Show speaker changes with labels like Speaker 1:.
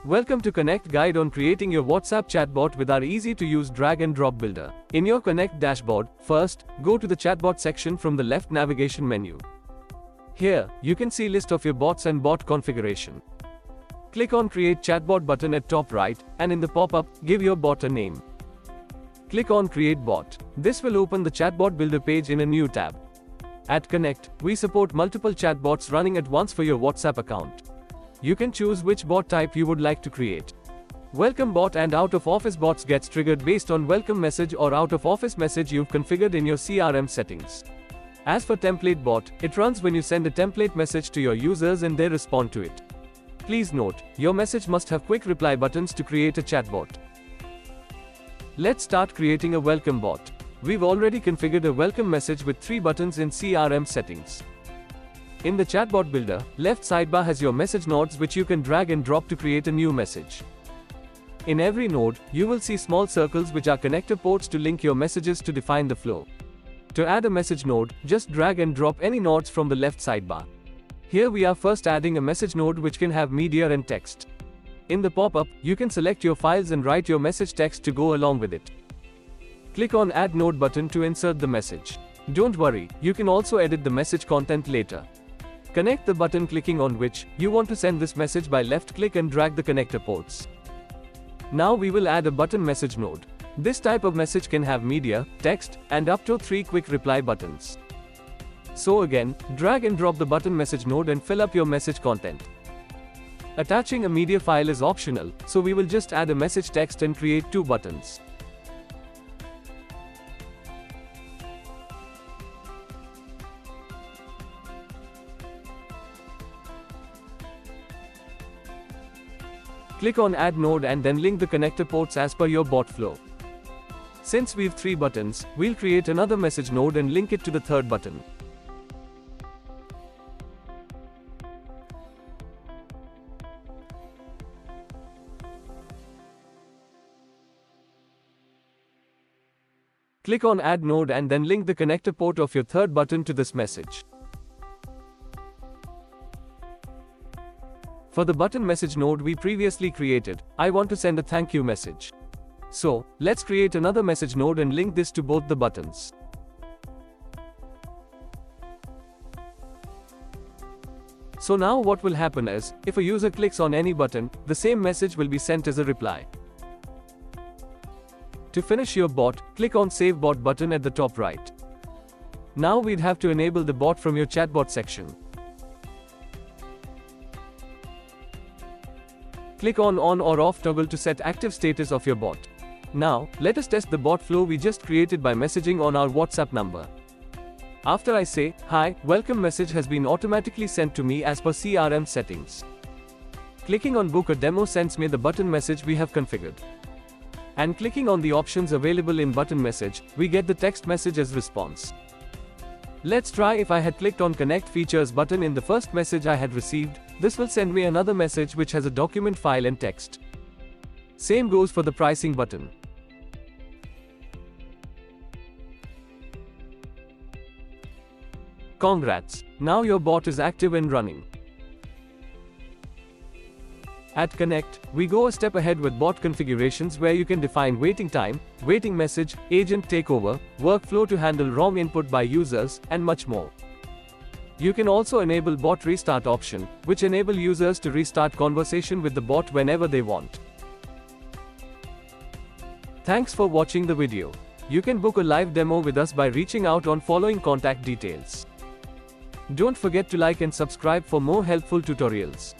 Speaker 1: Welcome to Cunnekt guide on creating your WhatsApp chatbot with our easy-to-use drag-and-drop builder. In your Cunnekt dashboard, first, go to the chatbot section from the left navigation menu. Here, you can see list of your bots and bot configuration. Click on Create Chatbot button at top right, and in the pop-up, give your bot a name. Click on Create Bot. This will open the chatbot builder page in a new tab. At Cunnekt, we support multiple chatbots running at once for your WhatsApp account. You can choose which bot type you would like to create. Welcome bot and out-of-office bots gets triggered based on welcome message or out-of-office message you've configured in your CRM settings. As for template bot, it runs when you send a template message to your users and they respond to it. Please note, your message must have quick reply buttons to create a chatbot. Let's start creating a welcome bot. We've already configured a welcome message with 3 buttons in CRM settings. In the chatbot builder, left sidebar has your message nodes which you can drag and drop to create a new message. In every node, you will see small circles which are connector ports to link your messages to define the flow. To add a message node, just drag and drop any nodes from the left sidebar. Here we are first adding a message node which can have media and text. In the pop-up, you can select your files and write your message text to go along with it. Click on Add Node button to insert the message. Don't worry, you can also edit the message content later. Connect the button clicking on which you want to send this message by left click and drag the connector ports. Now we will add a button message node. This type of message can have media, text, and up to 3 quick reply buttons. So again, drag and drop the button message node and fill up your message content. Attaching a media file is optional, so we will just add a message text and create 2 buttons. Click on Add Node and then link the connector ports as per your bot flow. Since we've 3 buttons, we'll create another message node and link it to the 3rd button. Click on Add Node and then link the connector port of your 3rd button to this message. For the button message node we previously created, I want to send a thank you message. So, let's create another message node and link this to both the buttons. So now what will happen is, if a user clicks on any button, the same message will be sent as a reply. To finish your bot, click on Save Bot button at the top right. Now we'd have to enable the bot from your chatbot section. Click on or off toggle to set active status of your bot. Now, let us test the bot flow we just created by messaging on our WhatsApp number. After I say, "Hi, welcome" message has been automatically sent to me as per CRM settings. Clicking on Book a Demo sends me the button message we have configured. And clicking on the options available in button message, we get the text message as response. Let's try if I had clicked on Connect Features button in the first message I had received, this will send me another message which has a document file and text. Same goes for the pricing button. Congrats! Now your bot is active and running. At Cunnekt, we go a step ahead with bot configurations where you can define waiting time, waiting message, agent takeover, workflow to handle wrong input by users, and much more. You can also enable bot restart option, which enable users to restart conversation with the bot whenever they want. Thanks for watching the video. You can book a live demo with us by reaching out on following contact details. Don't forget to like and subscribe for more helpful tutorials.